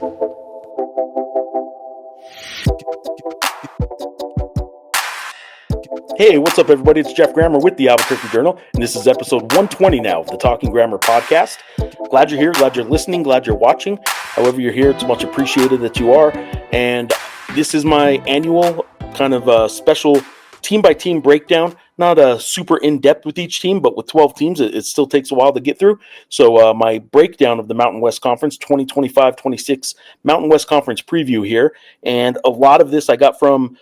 Hey, what's up, everybody? It's Jeff Grammer with the Albuquerque Journal, and this is episode 120 now of the Talking Grammar podcast. Glad you're here, glad you're listening, glad you're watching. However you're here, it's much appreciated that you are. And this is my annual kind of special team-by-team breakdown. Not super in-depth with each team, but with 12 teams, it still takes a while to get through. So my breakdown of the Mountain West Conference 2025-26 Mountain West Conference preview here. And a lot of this I got from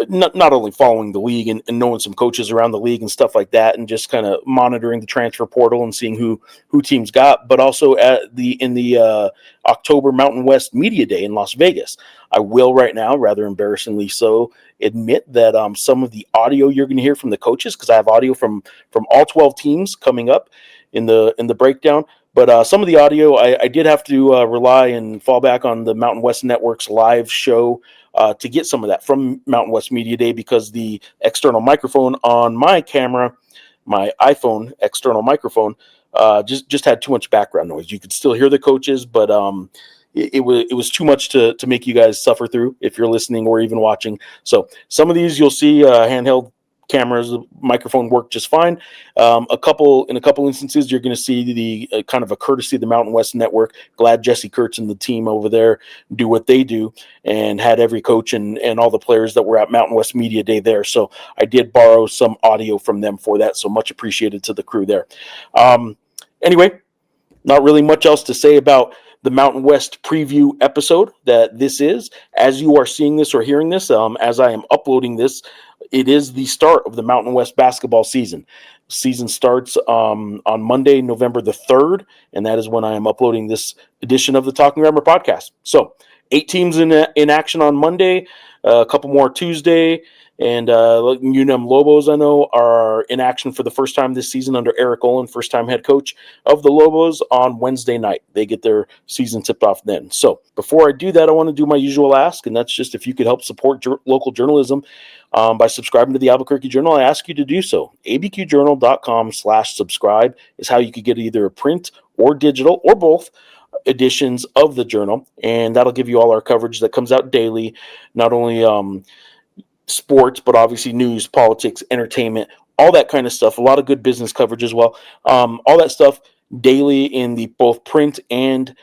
not only following the league and knowing some coaches around the league and stuff like that, and just kind of monitoring the transfer portal and seeing who teams got, but also in the October Mountain West Media Day in Las Vegas. I will right now, rather embarrassingly so, admit that some of the audio you're going to hear from the coaches, because I have audio from all 12 teams coming up in the breakdown. But some of the audio, I did have to rely and fall back on the Mountain West Network's live show to get some of that from Mountain West Media Day, because the external microphone on my camera, my iPhone external microphone, just had too much background noise. You could still hear the coaches, but it was too much to make you guys suffer through if you're listening or even watching. So some of these you'll see handheld cameras, the microphone work just fine. In a couple instances, you're going to see the kind of a courtesy of the Mountain West Network. Glad Jesse Kurtz and the team over there do what they do, and had every coach and all the players that were at Mountain West Media Day there. So I did borrow some audio from them for that. So much appreciated to the crew there. Anyway, not really much else to say about the Mountain West preview episode that this is. As you are seeing this or hearing this, as I am uploading this, it is the start of the Mountain West basketball season. Season starts on Monday, November the 3rd, and that is when I am uploading this edition of the Talking Grammar podcast. So 8 teams in action on Monday, a couple more Tuesday, and unmlobos, I know, are in action for the first time this season under Eric Olin, first-time head coach of the Lobos, on Wednesday night. They get their season tipped off then. So before I do that, I want to do my usual ask, and that's just if you could help support local journalism by subscribing to the Albuquerque Journal. I ask you to do so. abqjournal.com/subscribe is how you could get either a print or digital or both editions of the Journal, and that'll give you all our coverage that comes out daily, not only sports, but obviously news, politics, entertainment, all that kind of stuff. A lot of good business coverage as well. All that stuff daily in the both print and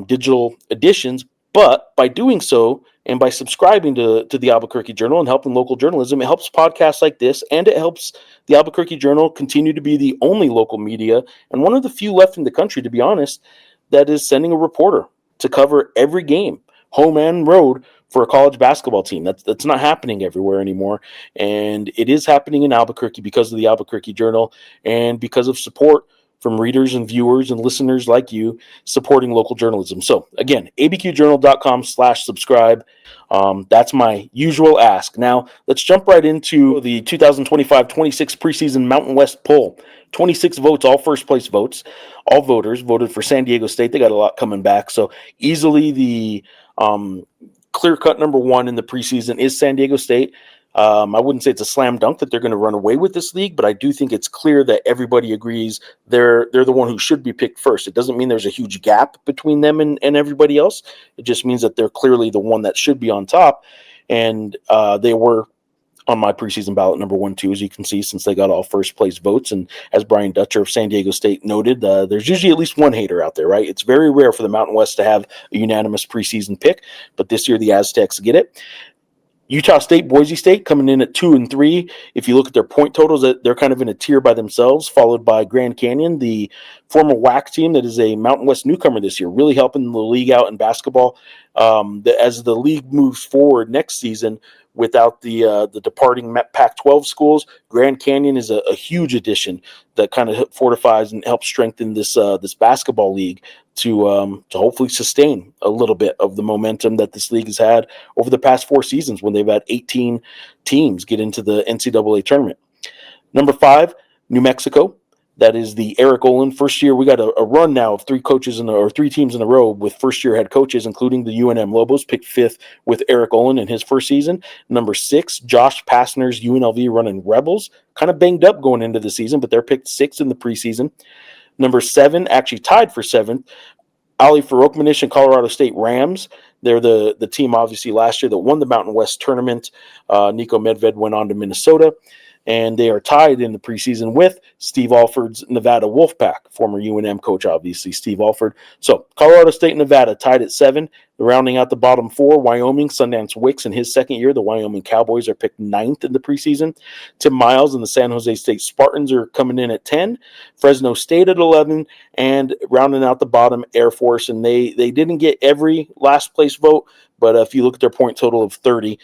digital editions. But by doing so, and by subscribing to the Albuquerque Journal and helping local journalism, it helps podcasts like this, and it helps the Albuquerque Journal continue to be the only local media, and one of the few left in the country, to be honest, that is sending a reporter to cover every game, home and road, for a college basketball team. That's not happening everywhere anymore, and it is happening in Albuquerque because of the Albuquerque Journal and because of support from readers and viewers and listeners like you supporting local journalism. So again, abqjournal.com/subscribe. That's my usual ask. Now let's jump right into the 2025-26 preseason Mountain West poll. 26 votes, all first place votes. All voters voted for San Diego State. They got a lot coming back. So easily the clear-cut number one in the preseason is San Diego State. I wouldn't say it's a slam dunk that they're going to run away with this league, but I do think it's clear that everybody agrees they're the one who should be picked first. It doesn't mean there's a huge gap between them and everybody else. It just means that they're clearly the one that should be on top, and they were on my preseason ballot number 1, 2, as you can see, since they got all first place votes. And as Brian Dutcher of San Diego State noted, there's usually at least one hater out there, right? It's very rare for the Mountain West to have a unanimous preseason pick, but this year the Aztecs get it. Utah State, Boise State coming in at 2 and 3. If you look at their point totals, they're kind of in a tier by themselves, followed by Grand Canyon, the former WAC team that is a Mountain West newcomer this year, really helping the league out in basketball. As the league moves forward next season, without the departing Pac-12 schools, Grand Canyon is a huge addition that kind of fortifies and helps strengthen this basketball league to hopefully sustain a little bit of the momentum that this league has had over the past 4 seasons when they've had 18 teams get into the NCAA tournament. Number 5, New Mexico. That is the Eric Olin first year. We got a run now of 3 teams in a row with first-year head coaches, including the UNMlobos, picked 5th with Eric Olin in his first season. Number 6, Josh Pastner's UNLV running Rebels, kind of banged up going into the season, but they're picked 6th in the preseason. Number 7, actually tied for 7th, Ali Farokhmanish and Colorado State Rams. They're the team, obviously, last year that won the Mountain West tournament. Nico Medved went on to Minnesota, and they are tied in the preseason with Steve Alford's Nevada Wolfpack, former UNM coach, obviously, Steve Alford. So Colorado State and Nevada tied at 7. Rounding out the bottom 4, Wyoming, Sundance Wicks in his second year. The Wyoming Cowboys are picked 9th in the preseason. Tim Miles and the San Jose State Spartans are coming in at 10. Fresno State at 11. And rounding out the bottom, Air Force. And they didn't get every last place vote, but if you look at their point total of 30,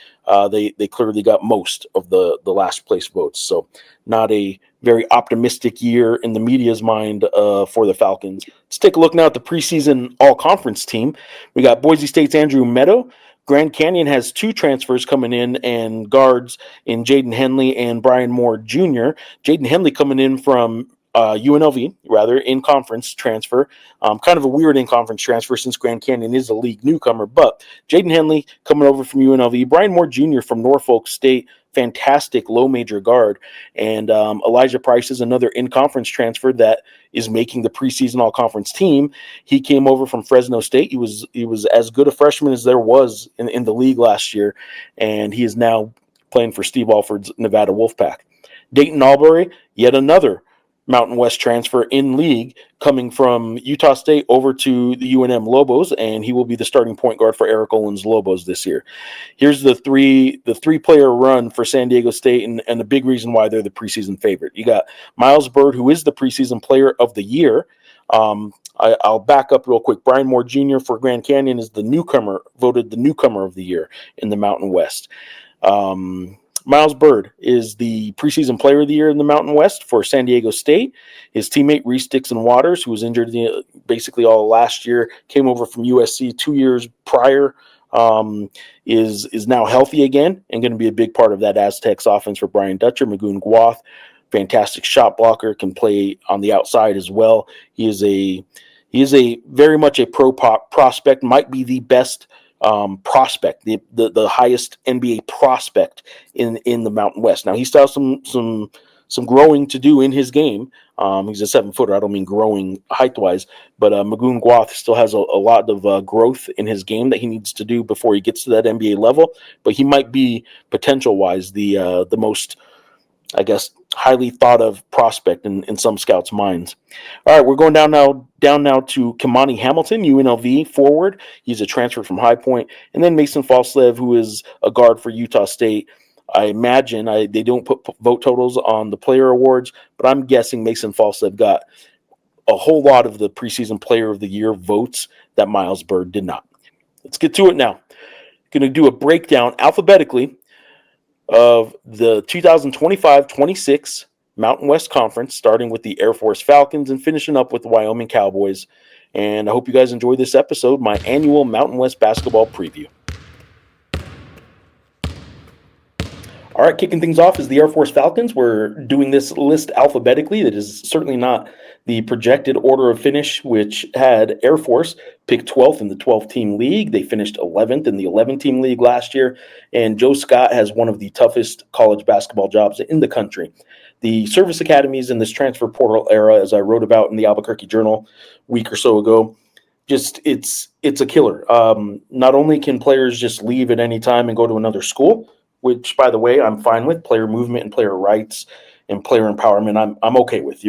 they clearly got most of the last place votes. So not a very optimistic year in the media's mind for the Falcons. Let's take a look now at the preseason all-conference team. We got Boise State's Andrew Meadow. Grand Canyon has 2 transfers coming in and guards in Jaden Henley and Brian Moore Jr. Jaden Henley coming in from UNLV, rather, in-conference transfer. Kind of a weird in-conference transfer since Grand Canyon is a league newcomer, but Jaden Henley coming over from UNLV. Brian Moore Jr. from Norfolk State, fantastic low major guard. And Elijah Price is another in-conference transfer that is making the preseason all-conference team. He came over from Fresno State. He was as good a freshman as there was in the league last year, and he is now playing for Steve Alford's Nevada Wolfpack. Dayton Albury, yet another Mountain West transfer in league, coming from Utah State over to the unmlobos, and he will be the starting point guard for Eric Olin's Lobos this year. Here's the three-player run for San Diego State, and the big reason why they're the preseason favorite. You got Miles Bird, who is the preseason player of the year. I'll back up real quick. Brian Moore Jr. for Grand Canyon is voted the newcomer of the year in the Mountain West. Miles Bird is the preseason player of the year in the Mountain West for San Diego State. His teammate, Reese Dixon Waters, who was injured basically all last year, came over from USC 2 years prior, is now healthy again and going to be a big part of that Aztecs offense for Brian Dutcher. Magoon Gwath, fantastic shot blocker, can play on the outside as well. He is a very much a pro prospect, might be the best prospect, the highest NBA prospect in the Mountain West. Now he still has some growing to do in his game. He's a 7-footer. I don't mean growing height-wise, but Magoon Gwath still has a lot of growth in his game that he needs to do before he gets to that NBA level. But he might be potential-wise the most, I guess, highly thought of prospect in some scouts' minds. All right, we're going down now to Kimani Hamilton, UNLV forward. He's a transfer from High Point. And then Mason Falslev, who is a guard for Utah State. I imagine they don't put vote totals on the player awards, but I'm guessing Mason Falslev got a whole lot of the preseason player of the year votes that Miles Bird did not. Let's get to it now. Going to do a breakdown alphabetically of the 2025-26 Mountain West Conference, starting with the Air Force Falcons and finishing up with the Wyoming Cowboys. And I hope you guys enjoyed this episode, my annual Mountain West basketball preview. All right, kicking things off is the Air Force Falcons. We're doing this list alphabetically. That is certainly not the projected order of finish, which had Air Force picked 12th in the 12-team league. They finished 11th in the 11-team league last year. And Joe Scott has one of the toughest college basketball jobs in the country. The service academies in this transfer portal era, as I wrote about in the Albuquerque Journal a week or so ago, just it's a killer. Not only can players just leave at any time and go to another school, which, by the way, I'm fine with. Player movement and player rights and player empowerment, I'm okay with.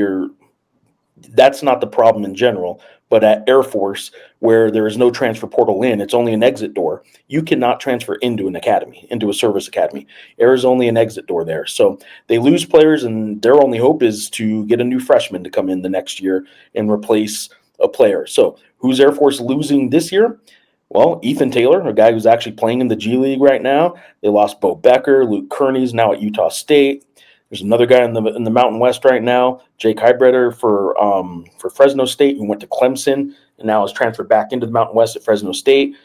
That's not the problem in general. But at Air Force, where there is no transfer portal in, it's only an exit door. You cannot transfer into an academy, into a service academy. Air is only an exit door there. So they lose players, and their only hope is to get a new freshman to come in the next year and replace a player. So who's Air Force losing this year? Well, Ethan Taylor, a guy who's actually playing in the G League right now. They lost Bo Becker. Luke Kearney's now at Utah State. There's another guy in the Mountain West right now, Jake Hybretter for Fresno State, who went to Clemson and now is transferred back into the Mountain West at Fresno State.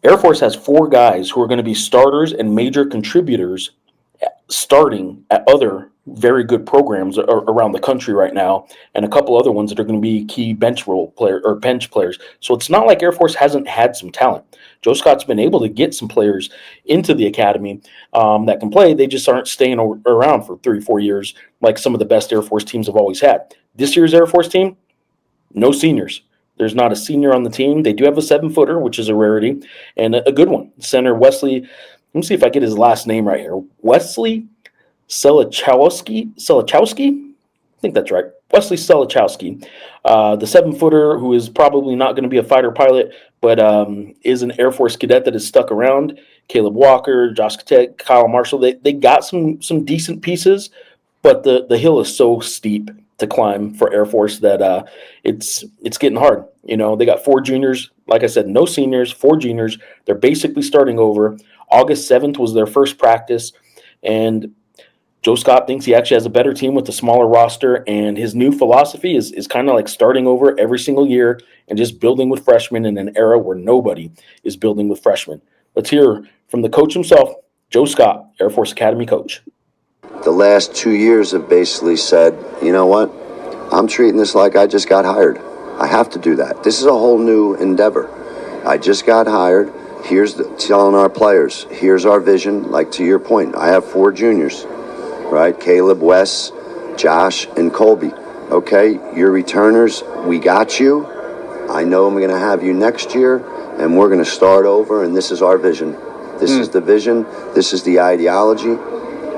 Air Force has 4 guys who are going to be starters and major contributors starting at other very good programs around the country right now, and a couple other ones that are going to be key bench players. So it's not like Air Force hasn't had some talent. Joe Scott's been able to get some players into the academy that can play. They just aren't staying around for 3-4 years like some of the best Air Force teams have always had. This year's Air Force team, no seniors. There's not a senior on the team. They do have a 7-footer, which is a rarity, and a good one. Center Wesley, let me see if I get his last name right here. Wesley Selachowski? I think that's right. Wesley Selachowski, the 7-footer who is probably not going to be a fighter pilot, but is an Air Force cadet that has stuck around. Caleb Walker, Josh Cadet, Kyle Marshall. They got some decent pieces, but the hill is so steep to climb for Air Force that it's getting hard. They got 4 juniors. Like I said, no seniors, 4 juniors. They're basically starting over. August 7th was their first practice, and Joe Scott thinks he actually has a better team with a smaller roster, and his new philosophy is kind of like starting over every single year and just building with freshmen in an era where nobody is building with freshmen. Let's hear from the coach himself, Joe Scott, Air Force Academy coach. The last 2 years have basically said, you know what, I'm treating this like I just got hired. I have to do that. This is a whole new endeavor. I just got hired. Telling our players, here's our vision. Like to your point, I have 4 juniors. Right? Caleb, Wes, Josh, and Colby. Okay, your returners, we got you. I know I'm going to have you next year, and we're going to start over, and this is our vision. This is the vision. This is the ideology,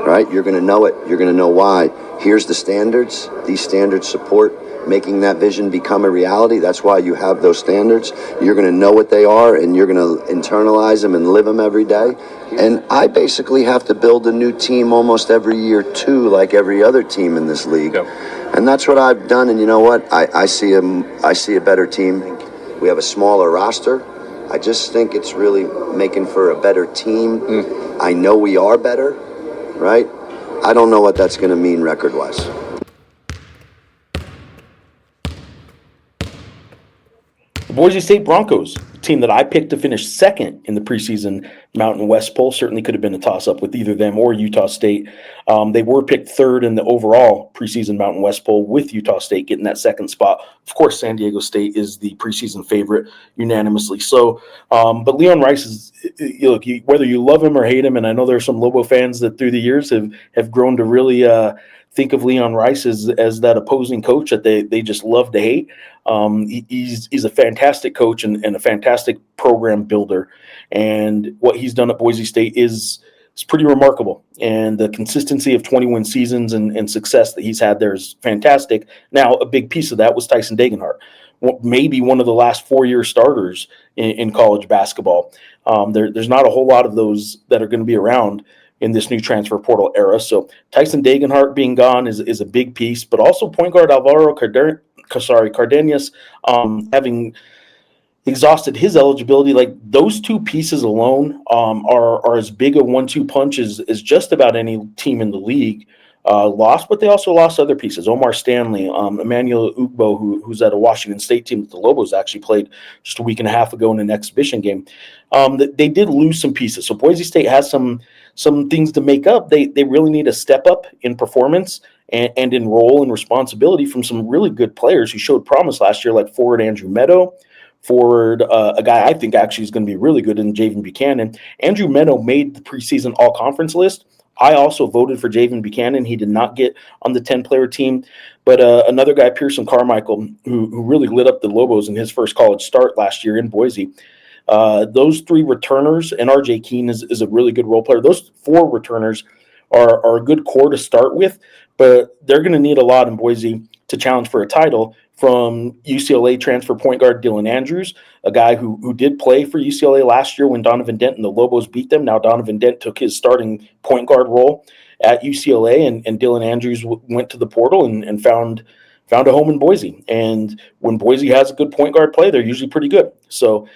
right? You're going to know it. You're going to know why. Here's the standards. These standards support making that vision become a reality. That's why you have those standards. You're going to know what they are, and you're going to internalize them and live them every day. And I basically have to build a new team almost every year too, like every other team in this league. Yep. And that's what I've done. And you know what? I see a better team. We have a smaller roster. I just think it's really making for a better team. I know we are better, right? I don't know what that's going to mean record-wise. Boise State Broncos, a team that I picked to finish second in the preseason Mountain West poll, certainly could have been a toss-up with either them or Utah State. They were picked third in the overall preseason Mountain West poll, with Utah State getting that second spot. Of course, San Diego State is the preseason favorite unanimously. So, but Leon Rice is, whether you love him or hate him, and I know there are some Lobo fans that through the years have grown to really think of Leon Rice as that opposing coach that they just love to hate. He's a fantastic coach and a fantastic program builder, and what he's done at Boise State is pretty remarkable. And the consistency of 20-win seasons and success that he's had there is fantastic. Now, a big piece of that was Tyson Degenhart, maybe one of the last 4-year starters in college basketball. There's not a whole lot of those that are going to be around in this new transfer portal era. So Tyson Degenhart being gone is a big piece, but also point guard Alvaro Cardenas having exhausted his eligibility. Like, those two pieces alone are as big a 1-2 punch as just about any team in the league lost, but they also lost other pieces. Omar Stanley, Emmanuel Ugbo, who's at a Washington State team that the Lobos actually played just a week and a half ago in an exhibition game. They did lose some pieces. So Boise State has some things to make up. They really need a step up in performance and in role and responsibility from some really good players who showed promise last year, like forward Andrew Meadow, forward a guy I think actually is going to be really good in Javen Buchanan. Andrew Meadow made the preseason all-conference list. I also voted for Javen Buchanan. He did not get on the 10-player team. But another guy, Pearson Carmichael, who really lit up the Lobos in his first college start last year in Boise. Those 3 returners, and R.J. Keene is a really good role player. Those 4 returners are a good core to start with, but they're going to need a lot in Boise to challenge for a title from UCLA transfer point guard Dylan Andrews, a guy who did play for UCLA last year when Donovan Dent and the Lobos beat them. Now Donovan Dent took his starting point guard role at UCLA, and Dylan Andrews went to the portal and found a home in Boise. And when Boise has a good point guard play, they're usually pretty good. So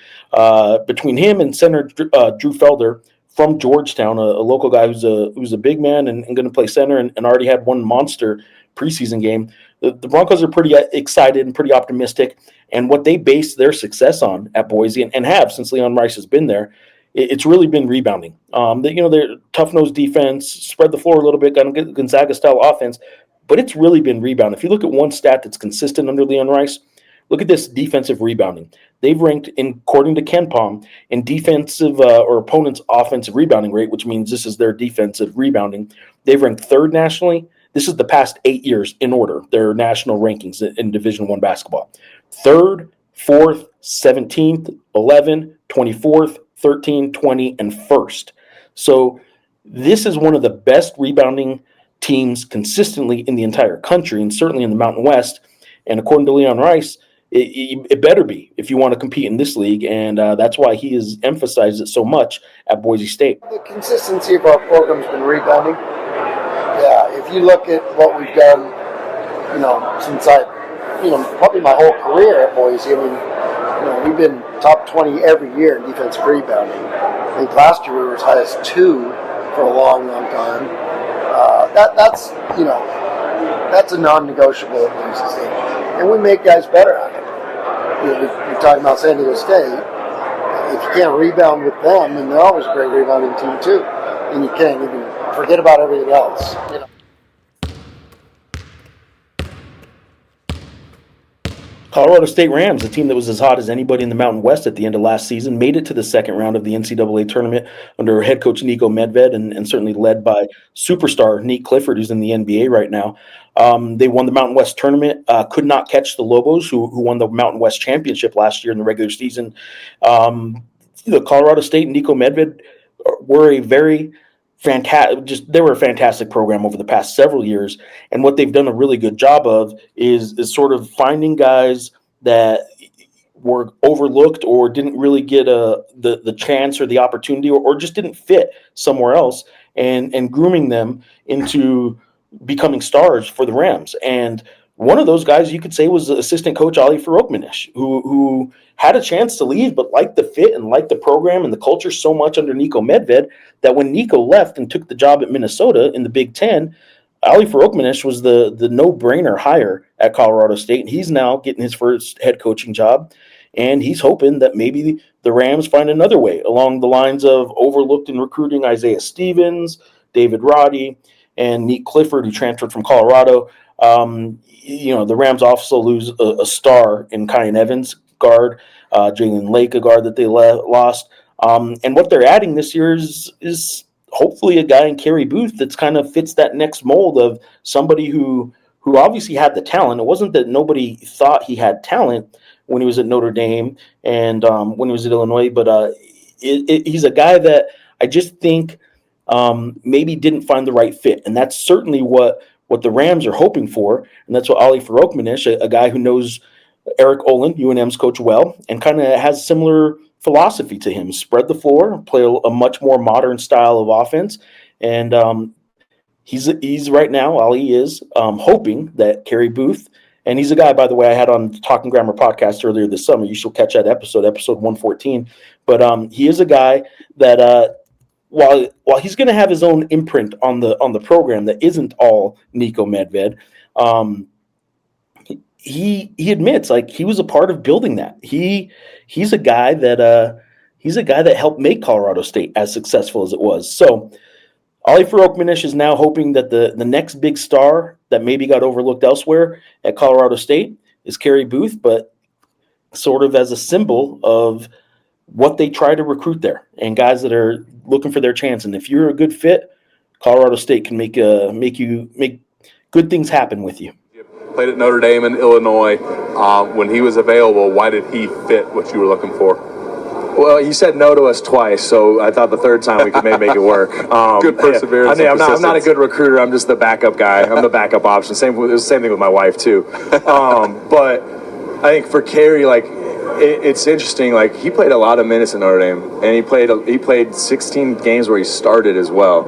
between him and center Drew Felder from Georgetown, a local guy who's a big man and going to play center and already had one monster preseason game, the Broncos are pretty excited and pretty optimistic. And what they base their success on at Boise and have since Leon Rice has been there, it's really been rebounding. They're tough-nosed defense, spread the floor a little bit, Gonzaga-style offense, but it's really been rebound. If you look at one stat that's consistent under Leon Rice, look at this defensive rebounding. They've ranked, according to KenPom, in defensive or opponent's offensive rebounding rate, which means this is their defensive rebounding. They've ranked 3rd nationally. This is the past 8 years in order, their national rankings in Division I basketball. 3rd, 4th, 17th, 11th, 24th, 13th, 20th, and 1st. So this is one of the best rebounding teams consistently in the entire country, and certainly in the Mountain West. And according to Leon Rice, it better be if you want to compete in this league, and that's why he has emphasized it so much at Boise State. The consistency of our program's been rebounding. Yeah, if you look at what we've done, since probably my whole career at Boise, we've been top 20 every year in defensive rebounding. I think last year we were as high as 2 for a long, long time. That's a non-negotiable at Boise State, and we make guys better at it. You're talking about San Diego State. If you can't rebound with them, then they're always a great rebounding team too, and you can't even forget about everything else. Colorado State Rams, a team that was as hot as anybody in the Mountain West at the end of last season, made it to the second round of the NCAA tournament under head coach Nico Medved and certainly led by superstar Nate Clifford, who's in the NBA right now. They won the Mountain West tournament, could not catch the Lobos, who won the Mountain West championship last year in the regular season. The Colorado State and Nico Medved were a very they were a fantastic program over the past several years, and what they've done a really good job of is sort of finding guys that were overlooked or didn't really get the chance or the opportunity or just didn't fit somewhere else, and grooming them into becoming stars for the Rams. And one of those guys you could say was assistant coach Ali Farokhmanesh, who had a chance to leave but liked the fit and liked the program and the culture so much under Nico Medved that when Nico left and took the job at Minnesota in the Big Ten, Ali Farokhmanesh was the no-brainer hire at Colorado State, and he's now getting his first head coaching job, and he's hoping that maybe the Rams find another way along the lines of overlooked in recruiting Isaiah Stevens, David Roddy, and Nate Clifford, who transferred from Colorado. The Rams also lose a star in Kyan Evans, guard, Jalen Lake, a guard that they lost. And what they're adding this year is hopefully a guy in Kerry Booth that's kind of fits that next mold of somebody who obviously had the talent. It wasn't that nobody thought he had talent when he was at Notre Dame and when he was at Illinois, but he's a guy that I just think maybe didn't find the right fit. And that's certainly what the Rams are hoping for, and that's what Ali Farokhmanesh, a guy who knows Eric Olin, UNM's coach, well, and kind of has similar philosophy to him. Spread the floor, play a much more modern style of offense, and he's right now, Ali is hoping that Kerry Booth, and he's a guy, by the way, I had on Talking Grammar podcast earlier this summer. You should catch that episode 114. But he is a guy that while he's going to have his own imprint on the program that isn't all Nico Medved, he admits like he was a part of building that. He's a guy that helped make Colorado State as successful as it was. So Ali Farokhmanesh is now hoping that the next big star that maybe got overlooked elsewhere at Colorado State is Kerry Booth, but sort of as a symbol of what they try to recruit there and guys that are looking for their chance. And if you're a good fit, Colorado State can make good things happen with you. Played at Notre Dame and Illinois. When he was available, why did he fit what you were looking for? Well, he said no to us twice, so I thought the third time we could maybe make it work. Good perseverance. I'm not a good recruiter. I'm just the backup guy. I'm the backup option. It was the same thing with my wife too. But I think for Kerry, it's interesting. He played a lot of minutes in Notre Dame, and he played 16 games where he started as well.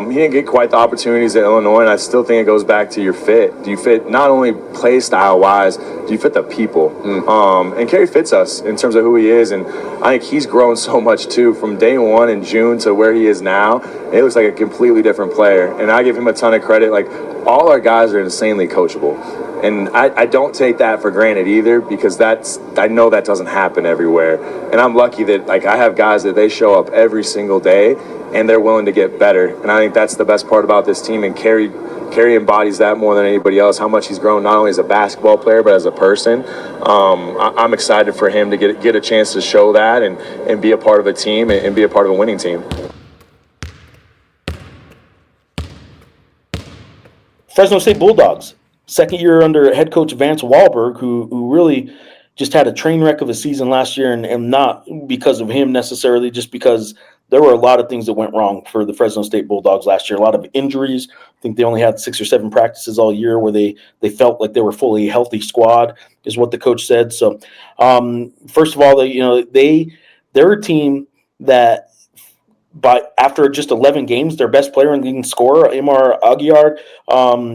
He didn't get quite the opportunities at Illinois, and I still think it goes back to your fit. Do you fit not only play style wise, do you fit the people? And Kerry fits us in terms of who he is, and I think he's grown so much too from day one in June to where he is now. It looks like a completely different player, and I give him a ton of credit. All our guys are insanely coachable. And I don't take that for granted either, because I know that doesn't happen everywhere. And I'm lucky that I have guys that they show up every single day and they're willing to get better. And I think that's the best part about this team. And Kerry embodies that more than anybody else, how much he's grown not only as a basketball player but as a person. I'm excited for him to get a chance to show that and be a part of a team and be a part of a winning team. Fresno State Bulldogs. Second year under head coach Vance Wahlberg, who really just had a train wreck of a season last year, and not because of him necessarily, just because there were a lot of things that went wrong for the Fresno State Bulldogs last year. A lot of injuries. I think they only had 6 or 7 practices all year where they felt like they were fully healthy squad, is what the coach said. So, first of all, they're a team that, but after just 11 games, their best player and leading scorer, Amar Aguiar,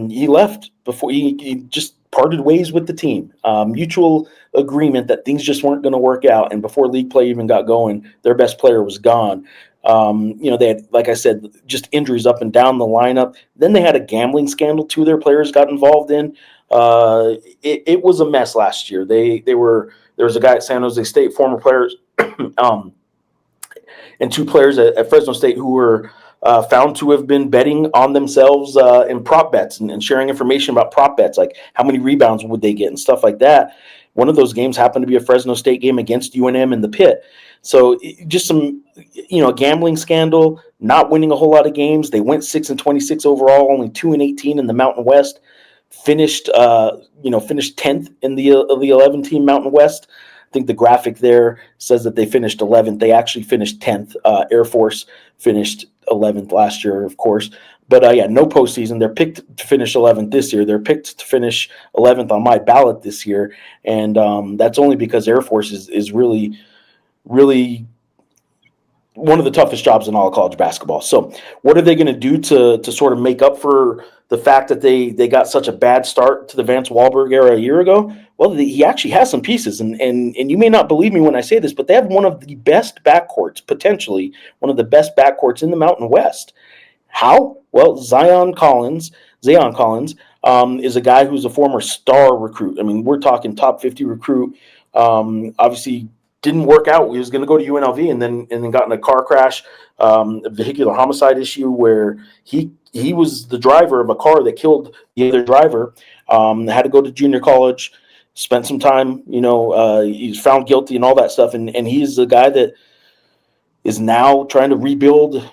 he left before he just parted ways with the team. Mutual agreement that things just weren't going to work out. And before league play even got going, their best player was gone. They had, like I said, just injuries up and down the lineup. Then they had a gambling scandal 2 of their players got involved in. It was a mess last year. There was a guy at San Jose State, former players, and 2 players at Fresno State who were found to have been betting on themselves in prop bets and sharing information about prop bets, like how many rebounds would they get and stuff like that. One of those games happened to be a Fresno State game against UNM in the pit. So just some, gambling scandal, not winning a whole lot of games. They went 6-26 overall, only 2-18 in the Mountain West. Finished 10th in the 11-team Mountain West. I think the graphic there says that they finished 11th. They actually finished 10th. Air Force finished 11th last year, of course. But, no postseason. They're picked to finish 11th this year. They're picked to finish 11th on my ballot this year. And that's only because Air Force is really, really one of the toughest jobs in all of college basketball. So what are they going to do to sort of make up for the fact that they got such a bad start to the Vance Wahlberg era a year ago? Well, he actually has some pieces, and you may not believe me when I say this, but they have one of the best backcourts, potentially one of the best backcourts in the Mountain West. How? Well, Zion Collins is a guy who's a former star recruit. I mean, we're talking top 50 recruit. Obviously, didn't work out. He was going to go to UNLV and then got in a car crash, a vehicular homicide issue where he was the driver of a car that killed the other driver. Had to go to junior college, spent some time. He's found guilty and all that stuff. And he's a guy that is now trying to rebuild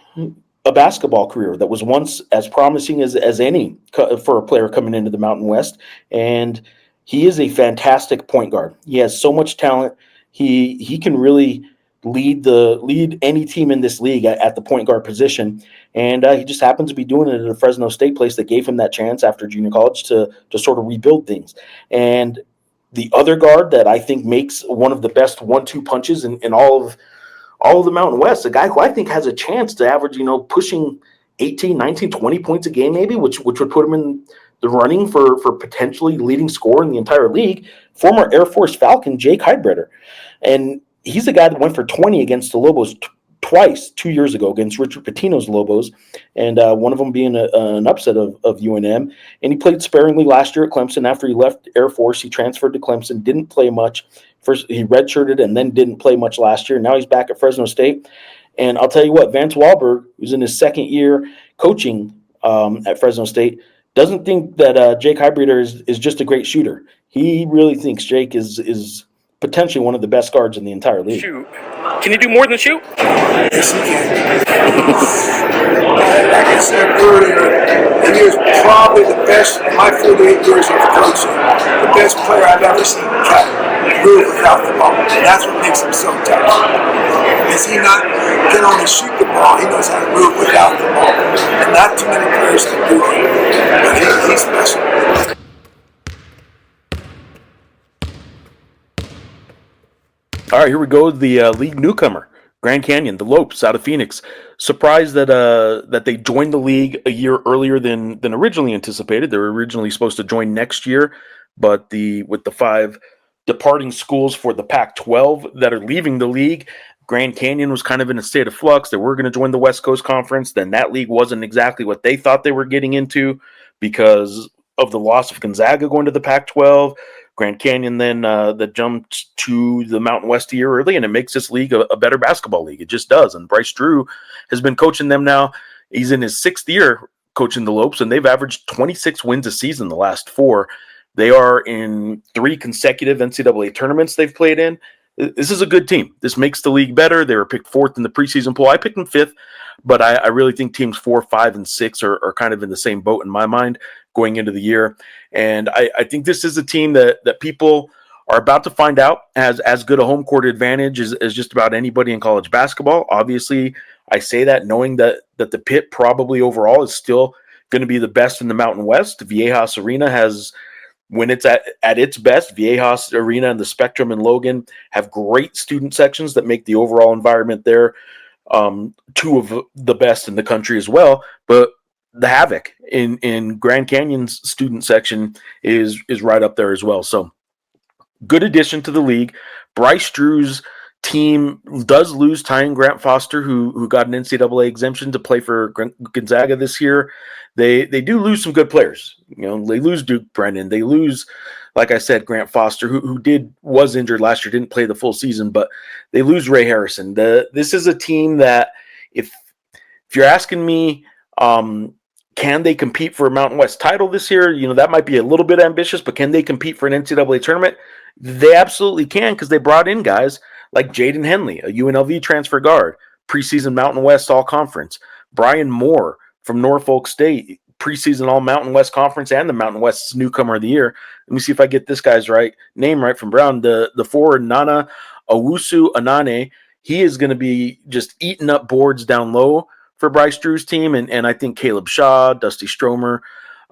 a basketball career that was once as promising as any for a player coming into the Mountain West. And he is a fantastic point guard. He has so much talent. He can really lead any team in this league at the point guard position, and he just happens to be doing it at a Fresno State place that gave him that chance after junior college to sort of rebuild things. And the other guard that I think makes one of the best 1-2 punches in all of the Mountain West, a guy who I think has a chance to average, pushing 18, 19, 20 points a game maybe, which would put him in the running for potentially leading scorer in the entire league, former Air Force Falcon Jake Heidbreder. And he's the guy that went for 20 against the Lobos twice 2 years ago against Richard Pitino's Lobos, and one of them being an upset of UNM. And he played sparingly last year at Clemson. After he left Air Force, he transferred to Clemson, didn't play much. First, he redshirted and then didn't play much last year. Now he's back at Fresno State. And I'll tell you what, Vance Wahlberg, who's in his second year coaching at Fresno State, doesn't think that Jake Heidbreder is just a great shooter. He really thinks Jake is potentially one of the best guards in the entire league. Shoot. Can you do more than shoot? Yes, he can. Like I said earlier, he is probably the best in my 48 years of coaching, the best player I've ever seen move without the ball. That's what makes him so tough. Can only shoot the ball, he knows how to move without the ball. And not too many players can do it. But he's special. All right, here we go. The league newcomer, Grand Canyon, the Lopes out of Phoenix. Surprised that they joined the league a year earlier than originally anticipated. They were originally supposed to join next year, but with the 5 departing schools for the Pac-12 that are leaving the league, Grand Canyon was kind of in a state of flux. They were going to join the West Coast Conference. Then that league wasn't exactly what they thought they were getting into because of the loss of Gonzaga going to the Pac-12. Grand Canyon then that jumped to the Mountain West a year early, and it makes this league a better basketball league. It just does. And Bryce Drew has been coaching them now. He's in his 6th year coaching the Lopes, and they've averaged 26 wins a season the last 4. They are in 3 consecutive NCAA tournaments they've played in. This is a good team. This makes the league better. They were picked 4th in the preseason poll. I picked them 5th, but I really think teams 4, 5, and 6 are kind of in the same boat in my mind going into the year. And I think this is a team that people are about to find out, has as good a home court advantage as just about anybody in college basketball. Obviously, I say that knowing that the pit probably overall is still going to be the best in the Mountain West. Viejas Arena has, when it's at its best, Viejas Arena and the Spectrum and Logan have great student sections that make the overall environment there two of the best in the country as well. But the Havoc in Grand Canyon's student section is right up there as well. So good addition to the league. Bryce Drew's team does lose Ty Grant Foster, who got an NCAA exemption to play for Gonzaga this year. They do lose some good players. They lose Duke Brennan. They lose, like I said, Grant Foster, who was injured last year, didn't play the full season, but they lose Ray Harrison. This is a team that, if you're asking me, can they compete for a Mountain West title this year? That might be a little bit ambitious, but can they compete for an NCAA tournament? They absolutely can, because they brought in guys like Jaden Henley, a UNLV transfer guard, preseason Mountain West All-Conference. Brian Moore from Norfolk State, preseason All-Mountain West Conference and the Mountain West's Newcomer of the Year. Let me see if I get this guy's name right from Brown. The forward, Nana Owusu Anane, he is going to be just eating up boards down low for Bryce Drew's team. And I think Caleb Shaw, Dusty Stromer,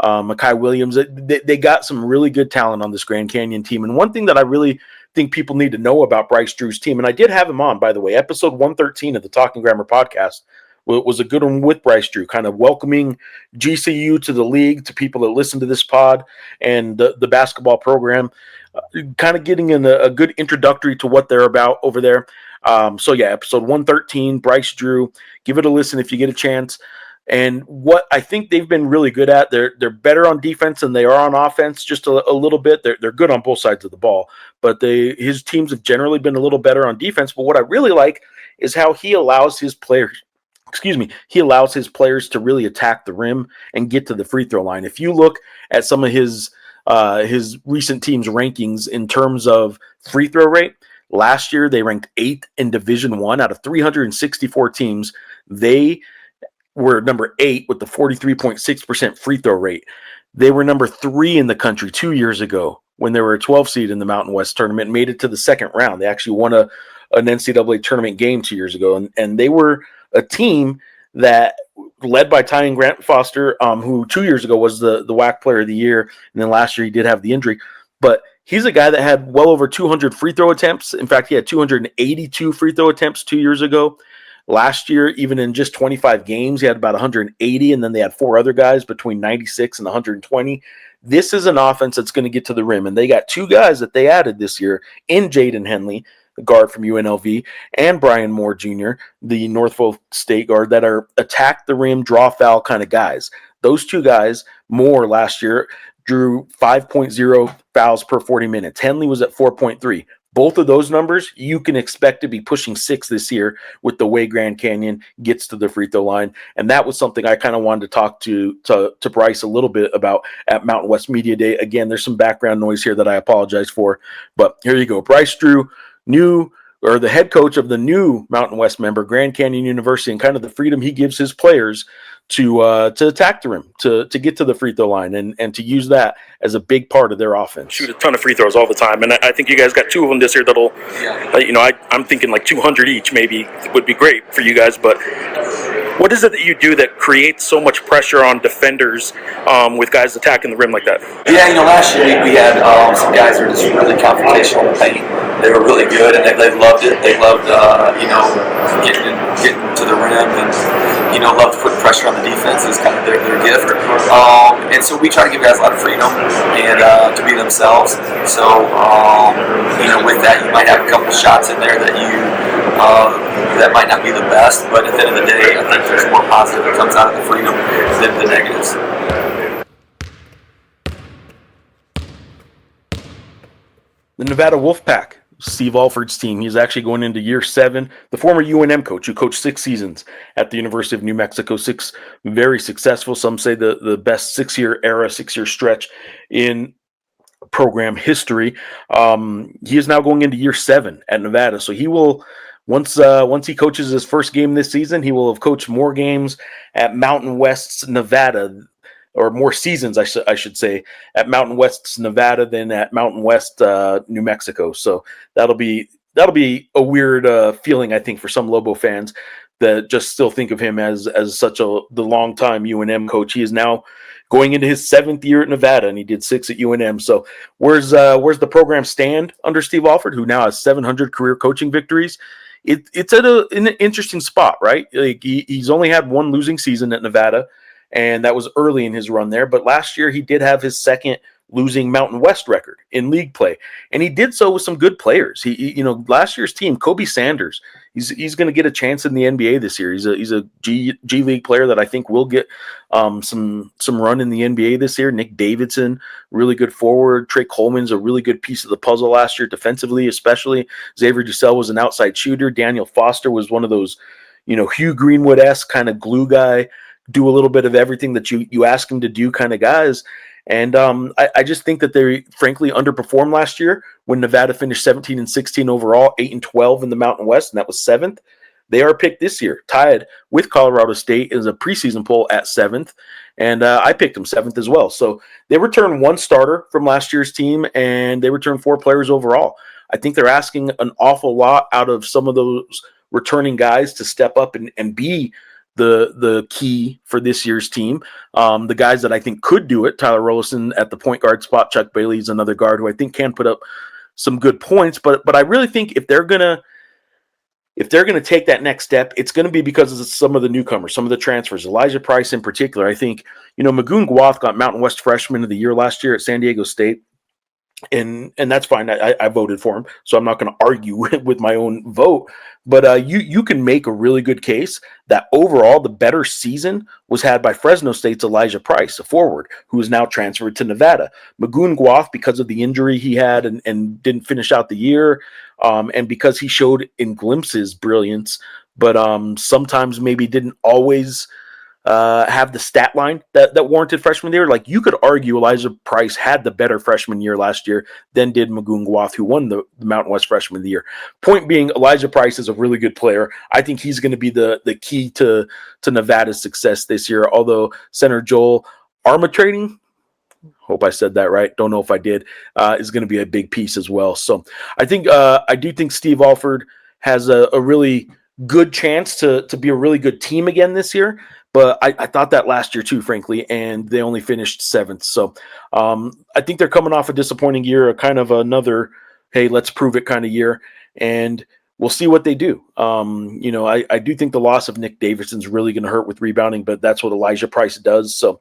Makai Williams, they got some really good talent on this Grand Canyon team. And one thing that I really think people need to know about Bryce Drew's team, and I did have him on, by the way, episode 113 of the Talking Grammar podcast was a good one with Bryce Drew, kind of welcoming GCU to the league, to people that listen to this pod and the basketball program, kind of getting in a good introductory to what they're about over there. So yeah, episode 113, Bryce Drew, give it a listen if you get a chance. And what I think they've been really good at, they're better on defense than they are on offense, just a little bit. They're good on both sides of the ball, but his teams have generally been a little better on defense. But what I really like is how he allows his players to really attack the rim and get to the free throw line. If you look at some of his recent teams' rankings in terms of free throw rate, last year they ranked 8th in Division I out of 364 teams. They were number 8 with the 43.6% free throw rate. They were number 3 in the country 2 years ago when they were a 12 seed in the Mountain West tournament, made it to the second round. They actually won an NCAA tournament game 2 years ago. And they were a team that led by Ty Grant Foster, who 2 years ago was the WAC player of the year. And then last year he did have the injury, but he's a guy that had well over 200 free throw attempts. In fact, he had 282 free throw attempts 2 years ago. Last year, even in just 25 games, he had about 180, and then they had 4 other guys between 96 and 120. This is an offense that's going to get to the rim, and they got 2 guys that they added this year in Jaden Henley, the guard from UNLV, and Brian Moore Jr., the Norfolk State guard, that are attack the rim, draw foul kind of guys. Those 2 guys, Moore last year, drew 5.0 fouls per 40 minutes. Henley was at 4.3. Both of those numbers, you can expect to be pushing 6 this year with the way Grand Canyon gets to the free throw line. And that was something I kind of wanted to talk to Bryce a little bit about at Mountain West Media Day. Again, there's some background noise here that I apologize for. But here you go. Bryce Drew, the head coach of the new Mountain West member, Grand Canyon University, and kind of the freedom he gives his players to attack the rim, to get to the free throw line, and to use that as a big part of their offense. Shoot a ton of free throws all the time, and I think you guys got 2 of them this year that'll, I'm thinking like 200 each maybe would be great for you guys, but what is it that you do that creates so much pressure on defenders with guys attacking the rim like that? Yeah, last year we had some guys who were just really confrontational in the paint. They were really good, and they loved it. They loved, getting to the rim, and loved putting pressure on the defense is kind of their gift. And so we try to give guys a lot of freedom and to be themselves. So with that, you might have a couple shots in there that that might not be the best, but at the end of the day, I think there's more positive that comes out of the freedom than the negatives. The Nevada Wolfpack, Steve Alford's team. He's actually going into year 7. The former UNM coach who coached 6 seasons at the University of New Mexico, 6 very successful. Some say the best 6-year stretch in program history. He is now going into year 7 at Nevada. So he will, once he coaches his first game this season, he will have coached more games at Mountain West's Nevada or more seasons, I should say, at Mountain West Nevada than at Mountain West New Mexico. So that'll be a weird feeling, I think, for some Lobo fans that just still think of him as the longtime UNM coach. He is now going into his 7th year at Nevada, and he did 6 at UNM. So where's the program stand under Steve Alford, who now has 700 career coaching victories? It's at an interesting spot, right? Like he's only had one losing season at Nevada, and that was early in his run there. But last year he did have his second losing Mountain West record in league play, and he did so with some good players. He last year's team, Kobe Sanders, he's going to get a chance in the NBA this year. He's a G League player that I think will get some run in the NBA this year. Nick Davidson, really good forward. Trey Coleman's a really good piece of the puzzle last year defensively, especially. Xavier Dussel was an outside shooter. Daniel Foster was one of those, Hugh Greenwood-esque kind of glue guy, do a little bit of everything that you ask him to do kind of guys. And I just think that they frankly underperformed last year when Nevada finished 17-16 overall, 8-12 in the Mountain West, and that was 7th. They are picked this year, tied with Colorado State as a preseason poll at 7th, and I picked them 7th as well. So they returned one starter from last year's team, and they returned 4 players overall. I think they're asking an awful lot out of some of those returning guys to step up and be the key for this year's team. The guys that I think could do it, Tyler Rollison at the point guard spot, Chuck Bailey's another guard who I think can put up some good points, but I really think if they're gonna take that next step, it's going to be because of some of the newcomers, some of the transfers. Elijah Price in particular, I think, Magoon Guath got Mountain West Freshman of the Year last year at San Diego State. And that's fine. I voted for him, so I'm not going to argue with my own vote. But you can make a really good case that overall the better season was had by Fresno State's Elijah Price, a forward who is now transferred to Nevada. Magoon Guath, because of the injury he had and didn't finish out the year, and because he showed in glimpses brilliance, but sometimes maybe didn't always have the stat line that warranted freshman year. Like, you could argue Elijah Price had the better freshman year last year than did Magoon Guath, who won the Mountain West Freshman of the Year. Point being, Elijah Price is a really good player. I think he's going to be the key to Nevada's success this year, although Center Joel Armatrading, hope I said that right, don't know if I did, is going to be a big piece as well. So I think I do think Steve Alford has a really good chance to be a really good team again this year. But I thought that last year too, frankly, and they only finished 7th. So I think they're coming off a disappointing year, a kind of another, hey, let's prove it kind of year, and we'll see what they do. I do think the loss of Nick Davidson's really going to hurt with rebounding, but that's what Elijah Price does. So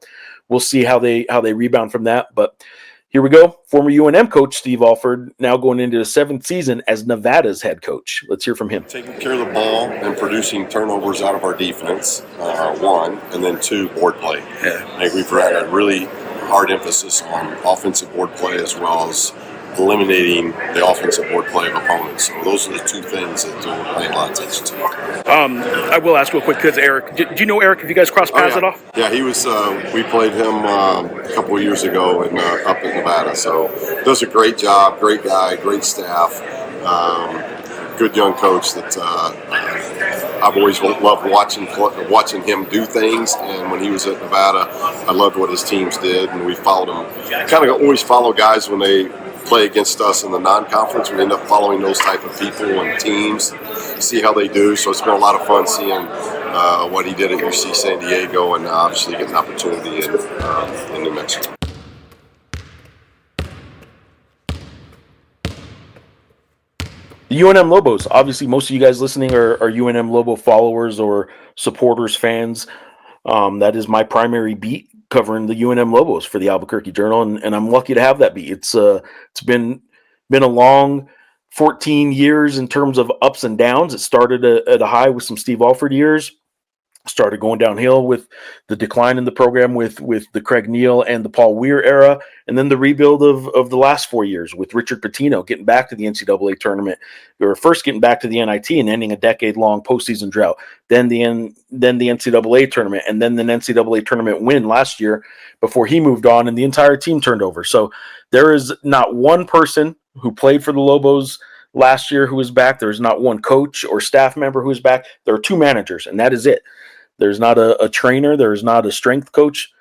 we'll see how they rebound from that. But here we go. Former UNM coach Steve Alford now going into his 7th season as Nevada's head coach. Let's hear from him. Taking care of the ball and producing turnovers out of our defense, 1, and then 2, board play. Yeah. I think we've had a really hard emphasis on offensive board play as well as eliminating the offensive board play of opponents. So those are the 2 things that we're paying a lot of attention to. I will ask real quick, because Eric, do you know Eric? Have you guys crossed paths at all? Yeah, he was. We played him a couple of years ago up in Nevada. So does a great job. Great guy. Great staff. Good young coach that I've always loved watching him do things. And when he was at Nevada, I loved what his teams did, and we followed him. Kind of always follow guys when they play against us in the non-conference. We end up following those type of people and teams, see how they do. So it's been a lot of fun seeing what he did at UC San Diego, and obviously get an opportunity in New Mexico. The UNM Lobos. Obviously, most of you guys listening are UNM Lobo followers or supporters, fans. That is my primary beat, covering the UNM Lobos for the Albuquerque Journal, and I'm lucky to have that beat. It's been a long 14 years in terms of ups and downs. It started at a high with some Steve Alford years, started going downhill with the decline in the program with the Craig Neal and the Paul Weir era, and then the rebuild of the last 4 years with Richard Pitino getting back to the NCAA tournament. They were first getting back to the NIT and ending a decade-long postseason drought. Then the NCAA tournament, and then the NCAA tournament win last year before he moved on, and the entire team turned over. So there is not one person who played for the Lobos last year who is back. There is not one coach or staff member who is back. There are 2 managers, and that is it. There's not a trainer. There's not a strength coach.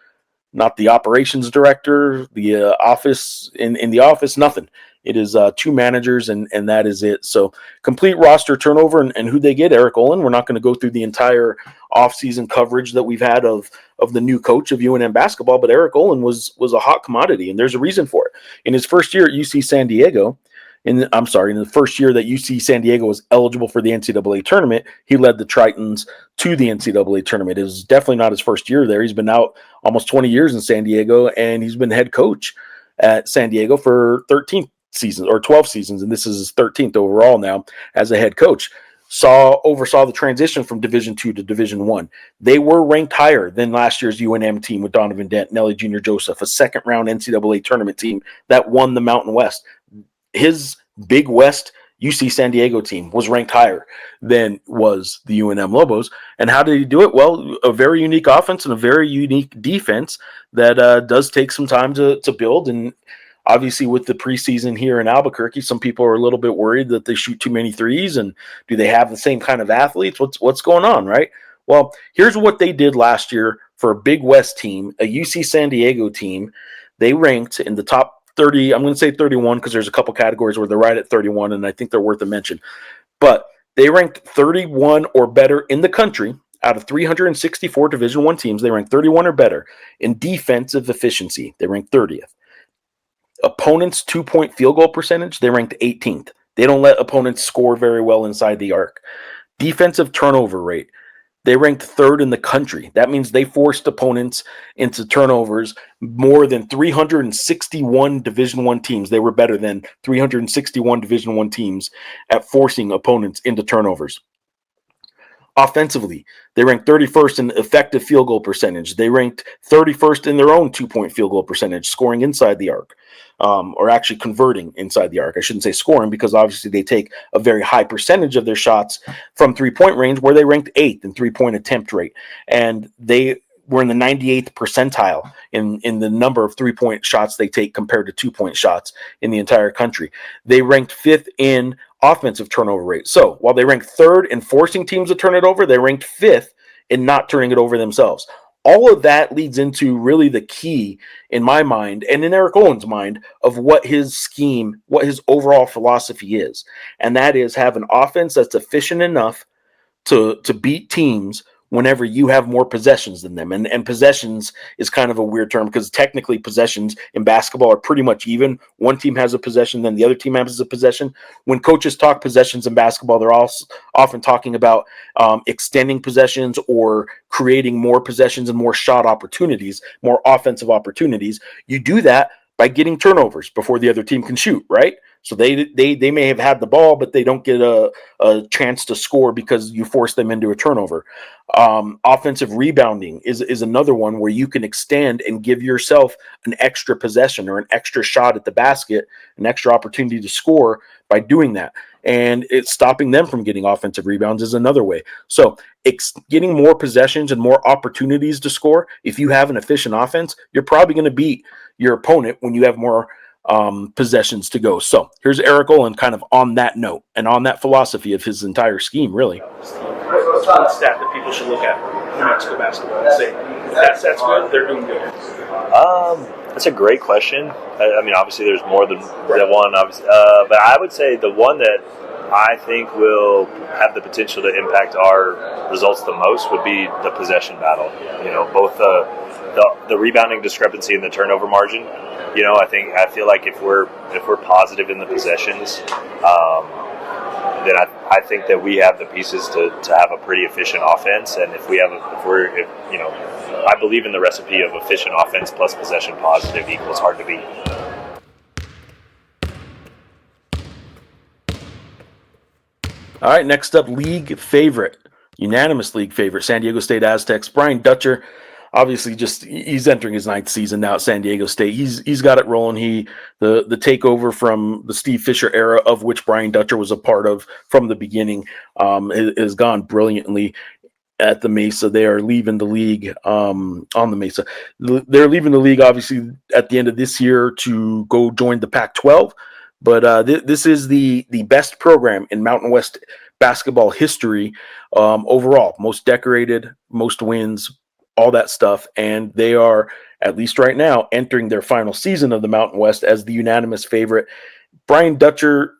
not the operations director, the office in the office, nothing. It is two managers, and that is it. So complete roster turnover, and who they get, Eric Olin. We're not going to go through the entire offseason coverage that we've had of the new coach of UNM basketball, but Eric Olin was a hot commodity, and there's a reason for it. In his first year at UC San Diego, in the first year that UC San Diego was eligible for the NCAA tournament, he led the Tritons to the NCAA tournament. It was definitely not his first year there. He's been out almost 20 years in San Diego, and he's been head coach at San Diego for 13 seasons or 12 seasons, and this is his 13th overall now as a head coach. Oversaw the transition from Division II to Division I. They were ranked higher than last year's UNM team with Donovan Dent, Nelly Jr. Joseph, a second-round NCAA tournament team that won the Mountain West. His Big West UC San Diego team was ranked higher than was the UNM Lobos. And how did he do it? Well, a very unique offense and a very unique defense that does take some time to build. And obviously with the preseason here in Albuquerque, some people are a little bit worried that they shoot too many threes, and do they have the same kind of athletes? What's going on, right? Well, here's what they did last year for a Big West team, a UC San Diego team. They ranked in the top 30, I'm going to say 31 because there's a couple categories where they're right at 31, and I think they're worth a mention. But they ranked 31 or better in the country out of 364 Division I teams. They ranked 31 or better in defensive efficiency. They ranked 30th. Opponents' 2-point field goal percentage, they ranked 18th. They don't let opponents score very well inside the arc. Defensive turnover rate, they ranked 3rd in the country. That means they forced opponents into turnovers more than 361 Division I teams. They were better than 361 Division I teams at forcing opponents into turnovers. Offensively, they ranked 31st in effective field goal percentage. They ranked 31st in their own 2-point field goal percentage, scoring inside the arc, or actually converting inside the arc. I shouldn't say scoring, because obviously they take a very high percentage of their shots from three-point range, where they ranked 8th in three-point attempt rate. And they were in the 98th percentile in the number of three-point shots they take compared to 2-point shots in the entire country. They ranked 5th in offensive turnover rate. So while they ranked 3rd in forcing teams to turn it over, they ranked 5th in not turning it over themselves. All of that leads into really the key in my mind, and in Eric Olin's mind, of what his scheme, what his overall philosophy is. And that is have an offense that's efficient enough to beat teams whenever you have more possessions than them. And possessions is kind of a weird term, because technically possessions in basketball are pretty much even. One team has a possession, then the other team has a possession. When coaches talk possessions in basketball, they're also often talking about extending possessions or creating more possessions and more shot opportunities, more offensive opportunities. You do that by getting turnovers before the other team can shoot, right? So they may have had the ball, but they don't get a chance to score because you force them into a turnover. Offensive rebounding is another one where you can extend and give yourself an extra possession or an extra shot at the basket, an extra opportunity to score by doing that. And it's stopping them from getting offensive rebounds is another way. So getting more possessions and more opportunities to score, if you have an efficient offense, you're probably going to beat your opponent when you have more possessions to go. So here's Eric Olin kind of on that note and on that philosophy of his entire scheme, really. What's one stat that people should look at in New Mexico basketball and say, if that stat's good, they're doing good? That's a great question. I mean, obviously there's more than one, obviously, but I would say the one that I think will have the potential to impact our results the most would be the possession battle. You know, both the rebounding discrepancy and the turnover margin. You know, I feel like if we're positive in the possessions, then I think that we have the pieces to have a pretty efficient offense. And if I believe in the recipe of efficient offense plus possession positive equals hard to beat. All right, next up, league favorite, unanimous league favorite, San Diego State Aztecs. Brian Dutcher, obviously, he's entering his 9th season now at San Diego State. He's got it rolling. The takeover from the Steve Fisher era, of which Brian Dutcher was a part of from the beginning, has gone brilliantly at the Mesa. They are leaving the league on the Mesa. They're leaving the league, obviously, at the end of this year to go join the Pac-12. But this is the best program in Mountain West basketball history overall. Most decorated, most wins, all that stuff. And they are, at least right now, entering their final season of the Mountain West as the unanimous favorite. Brian Dutcher,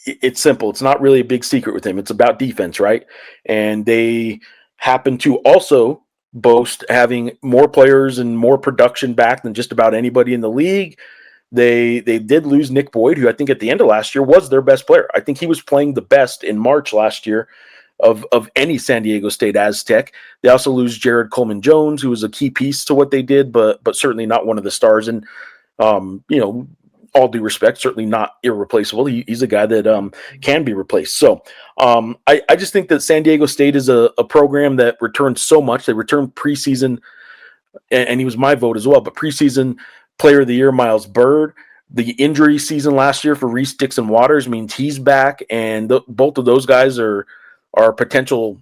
it's simple. It's not really a big secret with him. It's about defense, right? And they happen to also boast having more players and more production back than just about anybody in the league. They did lose Nick Boyd, who I think at the end of last year was their best player. I think he was playing the best in March last year of any San Diego State Aztec. They also lose Jared Coleman-Jones, who was a key piece to what they did, but certainly not one of the stars. And all due respect, certainly not irreplaceable. He's a guy that can be replaced. So I just think that San Diego State is a program that returns so much. They returned preseason, and he was my vote as well, but preseason player of the year, Miles Byrd. The injury season last year for Reese Dixon Waters means he's back, and both of those guys are potential,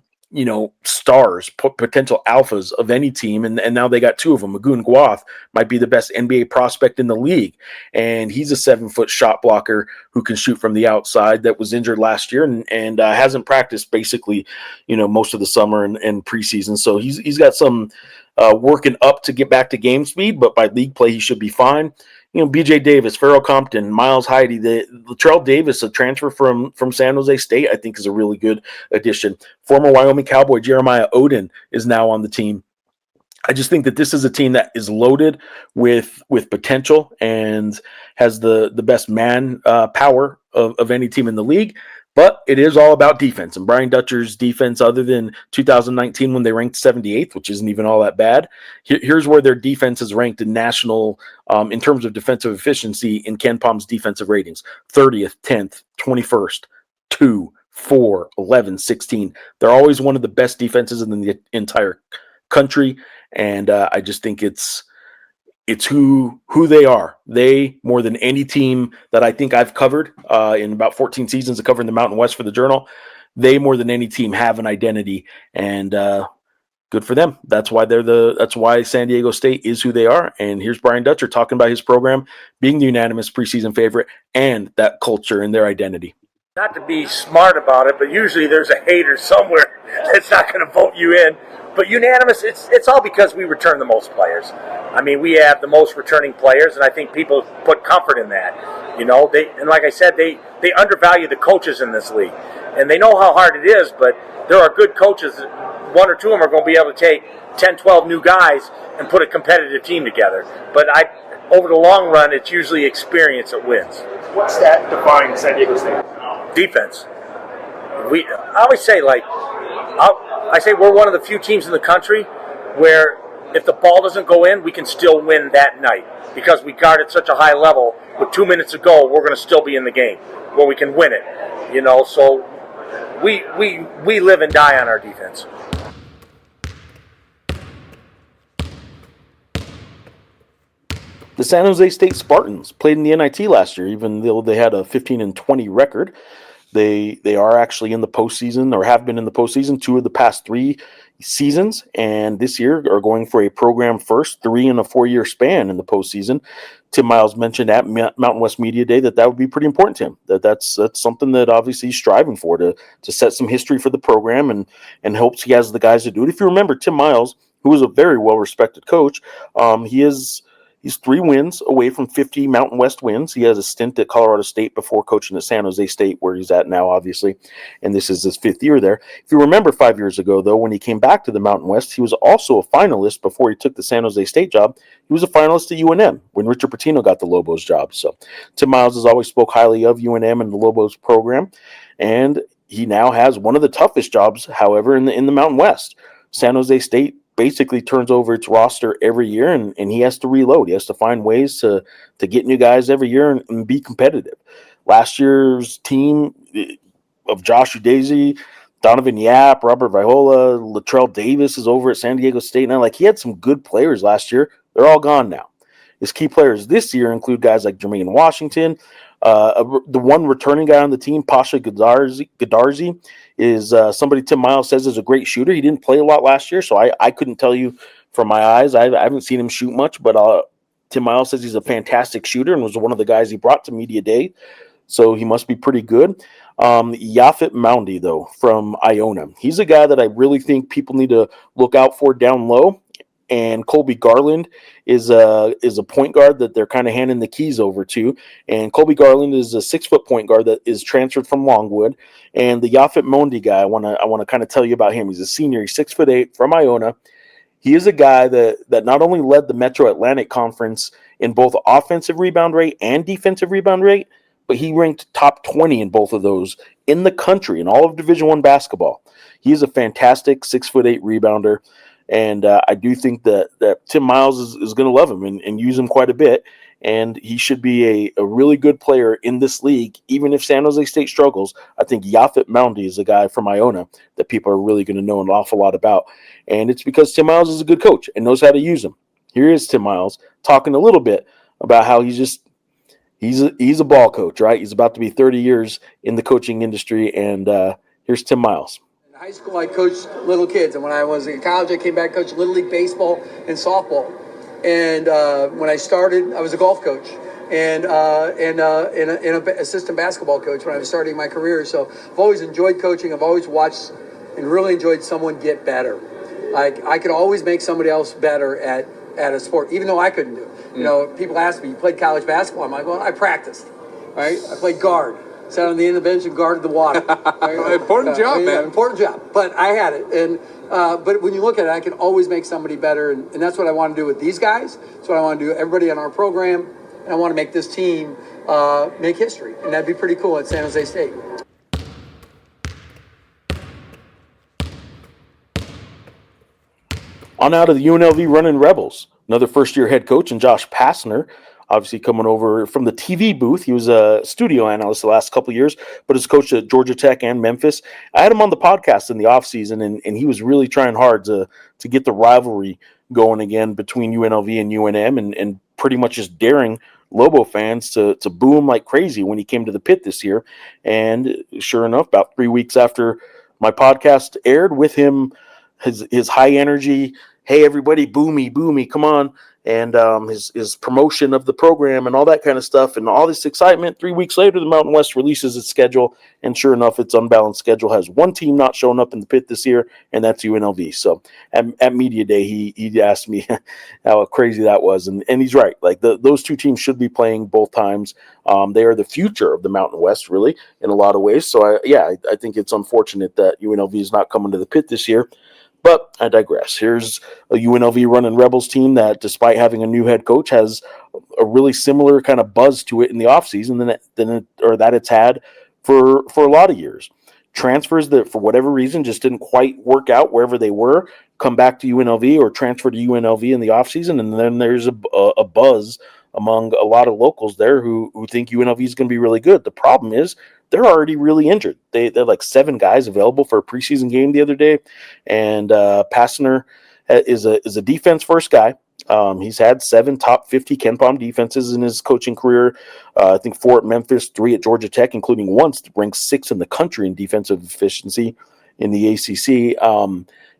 stars, potential alphas of any team, and now they got two of them. Magoon Guath might be the best NBA prospect in the league, and he's a 7-foot shot blocker who can shoot from the outside that was injured last year and hasn't practiced basically, most of the summer and preseason. So he's got some working up to get back to game speed, but by league play, he should be fine. BJ Davis, Farrell Compton, Miles Heide, Latrell Davis, a transfer from San Jose State, I think is a really good addition. Former Wyoming Cowboy Jeremiah Oden is now on the team. I just think that this is a team that is loaded with potential and has the best man power of any team in the league. But it is all about defense. And Brian Dutcher's defense, other than 2019 when they ranked 78th, which isn't even all that bad, here's where their defense is ranked in national, in terms of defensive efficiency in Ken Palm's defensive ratings. 30th, 10th, 21st, 2, 4, 11, 16. They're always one of the best defenses in the entire country. And I just think it's who they are. They, more than any team that I think I've covered in about 14 seasons of covering the Mountain West for the Journal, they more than any team have an identity, and good for them. That's why San Diego State is who they are. And here's Brian Dutcher talking about his program being the unanimous preseason favorite and that culture and their identity. Not to be smart about it, but usually there's a hater somewhere that's not going to vote you in. But unanimous, it's all because we return the most players. I mean, we have the most returning players, and I think people put comfort in that. And like I said, they undervalue the coaches in this league. And they know how hard it is, but there are good coaches. One or two of them are going to be able to take 10, 12 new guys and put a competitive team together. But over the long run, it's usually experience that wins. What's that defines San Diego State? Defense. I always say, I say we're one of the few teams in the country where if the ball doesn't go in, we can still win that night because we guard at such a high level. With 2 minutes to go, we're going to still be in the game where we can win it. So we live and die on our defense. The San Jose State Spartans played in the NIT last year, even though they had a 15-20 record. They are actually in the postseason, or have been in the postseason 2 of the past 3 seasons, and this year are going for a program first 3 and a 4-year span in the postseason. Tim Miles mentioned at Mountain West Media Day that would be pretty important to him. That's something that obviously he's striving for, to set some history for the program, and hopes he has the guys to do it. If you remember, Tim Miles, who is a very well-respected coach, He's 3 wins away from 50 Mountain West wins. He has a stint at Colorado State before coaching at San Jose State, where he's at now, obviously, and this is his 5th year there. If you remember 5 years ago, though, when he came back to the Mountain West, he was also a finalist before he took the San Jose State job. He was a finalist at UNM when Richard Pitino got the Lobos job. So Tim Miles has always spoke highly of UNM and the Lobos program, and he now has one of the toughest jobs, however, in the Mountain West. San Jose State basically turns over its roster every year, and he has to reload. He has to find ways to get new guys every year and be competitive. Last year's team of Josh Udeze, Donovan Yap, Robert Viola, Latrell Davis is over at San Diego State now. He had some good players last year. They're all gone now. His key players this year include guys like Jermaine Washington. The one returning guy on the team, Pasha Godarzi, is somebody Tim Miles says is a great shooter. He didn't play a lot last year, so I couldn't tell you from my eyes. I haven't seen him shoot much, but Tim Miles says he's a fantastic shooter and was one of the guys he brought to Media Day, so he must be pretty good. Yafit Moundy, though, from Iona. He's a guy that I really think people need to look out for down low. and Colby Garland is a point guard that they're kind of handing the keys over to. And Colby Garland is a 6-foot point guard that is transferred from Longwood. And the Yafet Mondi guy, I want to kind of tell you about him. He's a senior. He's 6'8" from Iona. He is a guy that not only led the Metro Atlantic Conference in both offensive rebound rate and defensive rebound rate, but he ranked top 20 in both of those in the country in all of Division I basketball. He is a fantastic 6'8" rebounder, and I do think that Tim Miles is going to love him and use him quite a bit, and he should be a really good player in this league, even if San Jose State struggles. I think Yafet Moundy is a guy from Iona that people are really going to know an awful lot about, and it's because Tim Miles is a good coach and knows how to use him. Here is Tim Miles talking a little bit about how he's a ball coach, right? He's about to be 30 years in the coaching industry, and here's Tim Miles. In high school, I coached little kids, and when I was in college, I came back and coached Little League baseball and softball. And when I started, I was a golf coach and an assistant basketball coach when I was starting my career. So I've always enjoyed coaching. I've always watched and really enjoyed someone get better. I could always make somebody else better at a sport, even though I couldn't do it. You know, people ask me, you played college basketball? I'm like, well, I practiced, right? I played guard. Sat on the end of the bench and guarded the water. Right? Important job, man. Important job. But I had it. And but when you look at it, I can always make somebody better. And that's what I want to do with these guys. That's what I want to do with everybody on our program. And I want to make this team make history. And that'd be pretty cool at San Jose State. On out of the UNLV Running Rebels, another first-year head coach, and Josh Passner, obviously coming over from the TV booth. He was a studio analyst the last couple of years, but has coached at Georgia Tech and Memphis. I had him on the podcast in the offseason, and he was really trying hard to get the rivalry going again between UNLV and UNM, and pretty much just daring Lobo fans to boo him like crazy when he came to the pit this year. And sure enough, about 3 weeks after my podcast aired with him, his high energy, hey, everybody, boo me, come on, and his promotion of the program and all that kind of stuff and all this excitement. 3 weeks later, the Mountain West releases its schedule, and sure enough, its unbalanced schedule has one team not showing up in the pit this year, and that's UNLV. So at Media Day, he asked me how crazy that was, and he's right. Like those two teams should be playing both times. They are the future of the Mountain West, really, in a lot of ways. So, I think it's unfortunate that UNLV is not coming to the pit this year. But I digress. Here's a UNLV Running Rebels team that, despite having a new head coach, has a really similar kind of buzz to it in the offseason that it's had for a lot of years. Transfers that, for whatever reason, just didn't quite work out wherever they were, come back to UNLV or transfer to UNLV in the offseason, and then there's a buzz among a lot of locals there who think UNLV is going to be really good. The problem is they're already really injured. They're like 7 guys available for a preseason game the other day, and Passner is a defense first guy. He's had 7 top 50 KenPom defenses in his coaching career. I think 4 at Memphis, 3 at Georgia Tech, including once ranked 6th in the country in defensive efficiency in the ACC.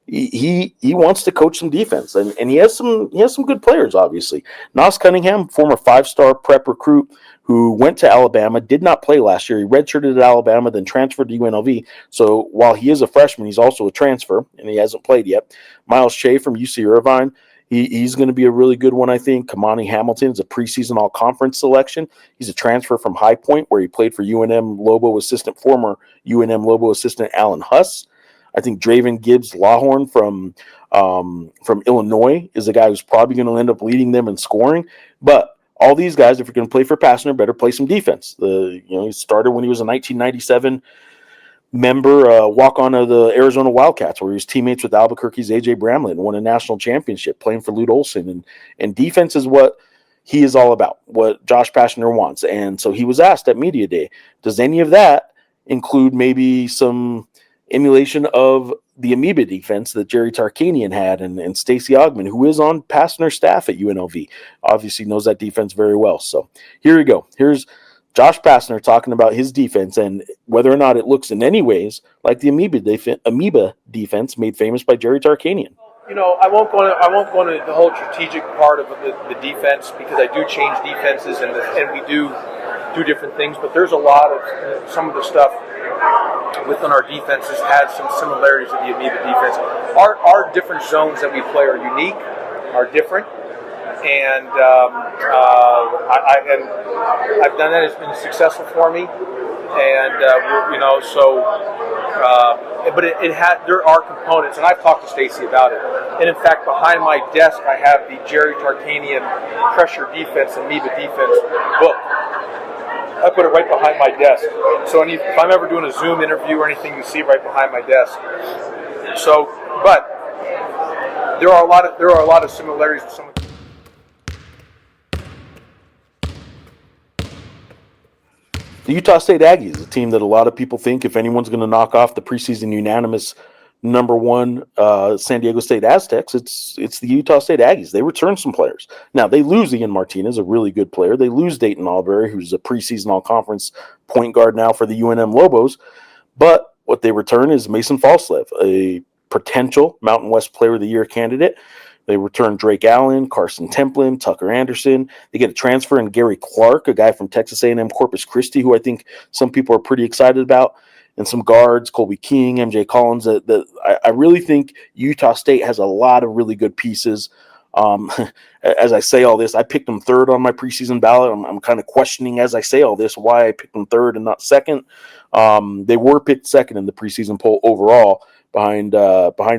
He wants to coach some defense, and he has some good players, obviously. Nas Cunningham, former 5-star prep recruit who went to Alabama, did not play last year. He redshirted at Alabama, then transferred to UNLV. So while he is a freshman, he's also a transfer, and he hasn't played yet. Miles Shea from UC Irvine, he's going to be a really good one, I think. Kamani Hamilton is a preseason all-conference selection. He's a transfer from High Point, where he played for former UNM Lobo assistant Alan Huss. I think Draven Gibbs Lawhorn from Illinois is a guy who's probably going to end up leading them in scoring. But all these guys, if you're going to play for Passner, better play some defense. He started when he was a 1997 member, walk-on of the Arizona Wildcats, where he was teammates with Albuquerque's A.J. Bramlett and won a national championship playing for Lute Olson. And defense is what he is all about, what Josh Passner wants. And so he was asked at Media Day, does any of that include maybe some emulation of the Amoeba defense that Jerry Tarkanian had and Stacey Ogman, who is on Passner's staff at UNLV, obviously knows that defense very well. So here we go. Here's Josh Passner talking about his defense and whether or not it looks in any ways like the Amoeba defense made famous by Jerry Tarkanian. You know, I won't go into the whole strategic part of the defense, because I do change defenses and we do different things. But there's a lot of some of the stuff within our defenses has some similarities to the Amoeba defense. Our different zones that we play are unique, are different. And I've done that. It's been successful for me, and but there are components, and I've talked to Stacy about it. And in fact, behind my desk, I have the Jerry Tarkanian Pressure Defense, Amoeba Defense book. I put it right behind my desk. So if I'm ever doing a Zoom interview or anything, you see it right behind my desk. So, but there are a lot of similarities with some of. The Utah State Aggies, a team that a lot of people think if anyone's going to knock off the preseason unanimous number one San Diego State Aztecs, it's the Utah State Aggies. They return some players. Now, they lose Ian Martinez, a really good player. They lose Dayton Albury, who's a preseason all-conference point guard now for the UNMlobos. But what they return is Mason Falslev, a potential Mountain West Player of the Year candidate. They return Drake Allen, Carson Templin, Tucker Anderson. They get a transfer in Gary Clark, a guy from Texas A&M Corpus Christi, who I think some people are pretty excited about, and some guards, Colby King, MJ Collins. I really think Utah State has a lot of really good pieces. As I say all this, I picked them third on my preseason ballot. I'm kind of questioning as I say all this why I picked them third and not second. They were picked second in the preseason poll overall, behind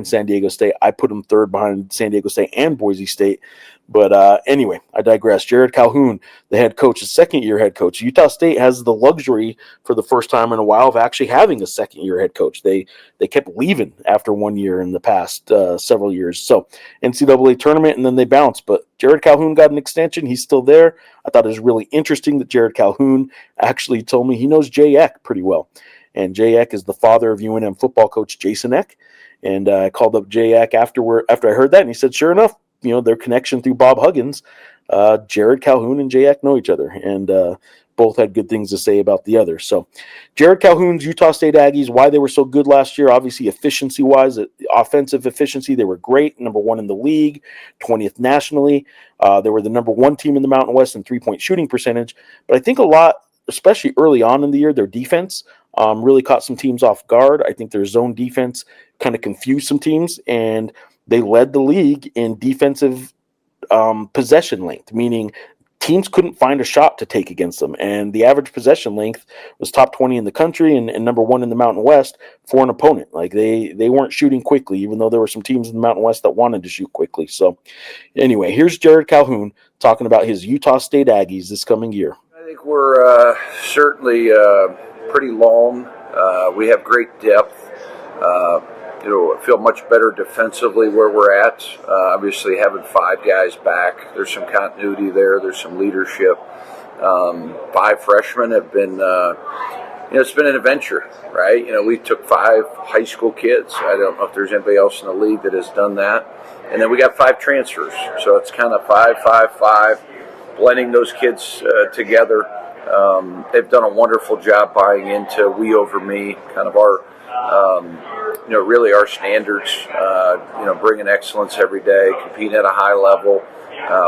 San Diego State. I put them third behind San Diego State and Boise State. But anyway, I digress. Jared Calhoun, the head coach, a second-year head coach. Utah State has the luxury for the first time in a while of actually having a second-year head coach. They kept leaving after 1 year in the past several years. So NCAA tournament, and then they bounced. But Jared Calhoun got an extension. He's still there. I thought it was really interesting that Jared Calhoun actually told me he knows Jay Eck pretty well. And Jay Eck is the father of UNM football coach Jason Eck. And I called up Jay Eck after I heard that, and he said, sure enough, their connection through Bob Huggins, Jared Calhoun and Jay Eck know each other, and both had good things to say about the other. So Jared Calhoun's Utah State Aggies, why they were so good last year, obviously efficiency-wise, offensive efficiency, they were great, number one in the league, 20th nationally. They were the number one team in the Mountain West in three-point shooting percentage. But I think a lot, especially early on in the year, their defense really caught some teams off guard. I think their zone defense kind of confused some teams, and they led the league in defensive possession length, meaning teams couldn't find a shot to take against them. And the average possession length was top 20 in the country and number one in the Mountain West for an opponent. Like they weren't shooting quickly, even though there were some teams in the Mountain West that wanted to shoot quickly. So anyway, here's Jared Calhoun talking about his Utah State Aggies this coming year. I think we're certainly pretty long. We have great depth. Feel much better defensively where we're at. Obviously, having five guys back, there's some continuity there. There's some leadership. 5 freshmen have been, it's been an adventure, right? We took 5 high school kids. I don't know if there's anybody else in the league that has done that. And then we got 5 transfers. So it's kind of 5, 5, 5, blending those kids together. They've done a wonderful job buying into we over me, kind of our, really our standards, bringing excellence every day, competing at a high level.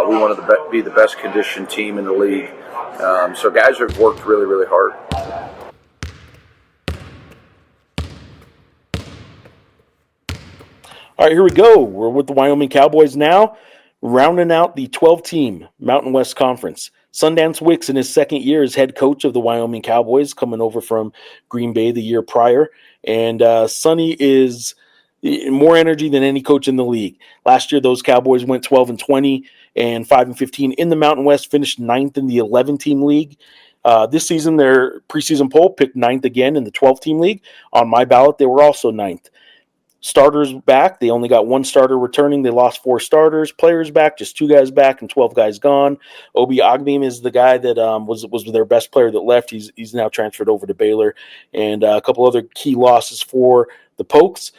We want to be the best conditioned team in the league. So guys have worked really, really hard. All right, here we go. We're with the Wyoming Cowboys now, rounding out the 12-team Mountain West Conference. Sundance Wicks in his second year as head coach of the Wyoming Cowboys, coming over from Green Bay the year prior. And Sonny is more energy than any coach in the league. Last year, those Cowboys went 12-20 and 5-15 in the Mountain West, finished 9th in the 11-team league. This season, their preseason poll picked 9th again in the 12-team league. On my ballot, they were also 9th. Starters back. They only got 1 starter returning. They lost 4 starters. Players back, just 2 guys back and 12 guys gone. Obi Agbeam is the guy that was their best player that left. He's now transferred over to Baylor. And a couple other key losses for the Pokes.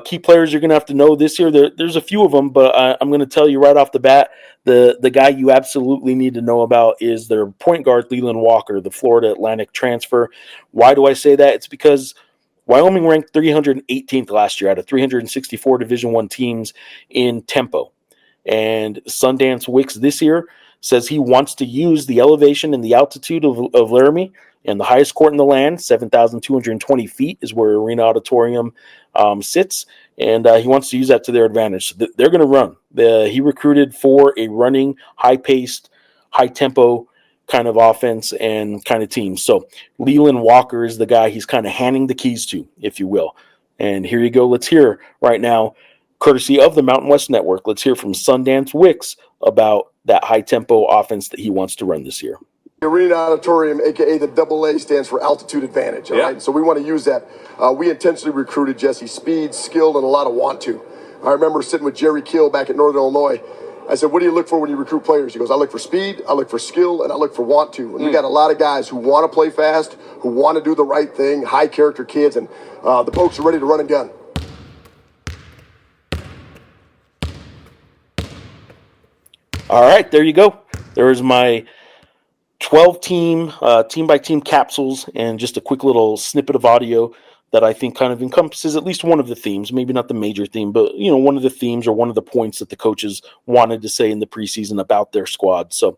Key players you're going to have to know this year. There's a few of them, but I'm going to tell you right off the bat, the guy you absolutely need to know about is their point guard, Leland Walker, the Florida Atlantic transfer. Why do I say that? It's because Wyoming ranked 318th last year out of 364 Division I teams in tempo. And Sundance Wicks this year says he wants to use the elevation and the altitude of Laramie, and the highest court in the land, 7,220 feet, is where Arena Auditorium sits. and he wants to use that to their advantage. So they're going to run. He recruited for a running, high-paced, high-tempo kind of offense and kind of team. So Leland Walker is the guy he's kind of handing the keys to, if you will. And here you go. Let's hear right now, courtesy of the Mountain West Network, let's hear from Sundance Wicks about that high-tempo offense that he wants to run this year. Arena Auditorium, aka the AA, stands for altitude advantage. All right, so we want to use that. We intentionally recruited Jesse speed, skilled, and a lot of want to. I remember sitting with Jerry Kill back at Northern Illinois. I said, "What do you look for when you recruit players?" He goes, "I look for speed, I look for skill, and I look for want to." And we got a lot of guys who want to play fast, who want to do the right thing, high character kids, and the folks are ready to run and gun. All right, there you go. There is my 12-team, team-by-team capsules and just a quick little snippet of audio that I think kind of encompasses at least one of the themes, maybe not the major theme, but, one of the themes or one of the points that the coaches wanted to say in the preseason about their squad. So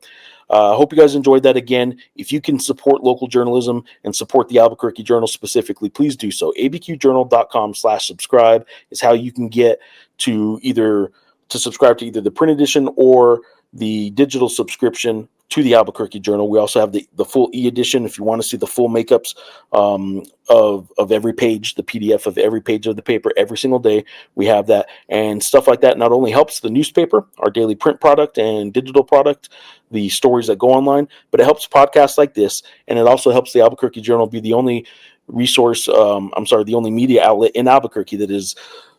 I hope you guys enjoyed that. Again, if you can support local journalism and support the Albuquerque Journal specifically, please do so. abqjournal.com/subscribe is how you can get to subscribe to either the print edition or the digital subscription to the Albuquerque Journal. We also have the full e-edition if you want to see the full makeups of every page, the PDF of every page of the paper every single day. We have that, and stuff like that not only helps the newspaper, our daily print product and digital product, the stories that go online, but it helps podcasts like this, and it also helps the Albuquerque Journal be the only the only media outlet in Albuquerque that is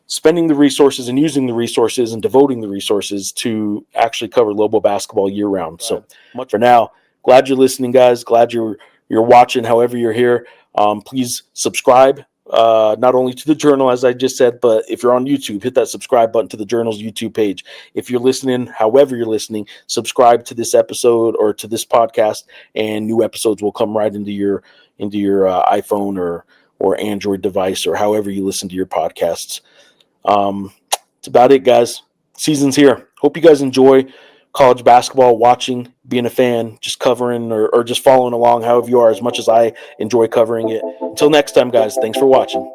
spending the resources and using the resources and devoting the resources to actually cover Lobo basketball year round. So much for now. Glad you're listening, guys. Glad you're watching. However you're here, please subscribe. Not only to the Journal, as I just said, but if you're on YouTube, hit that subscribe button to the Journal's YouTube page. If you're listening, however you're listening, subscribe to this episode or to this podcast, and new episodes will come right into your iPhone or Android device or however you listen to your podcasts. That's about it, guys. Season's here. Hope you guys enjoy college basketball, watching, being a fan, just covering or just following along however you are, as much as I enjoy covering it. Until next time, guys, thanks for watching.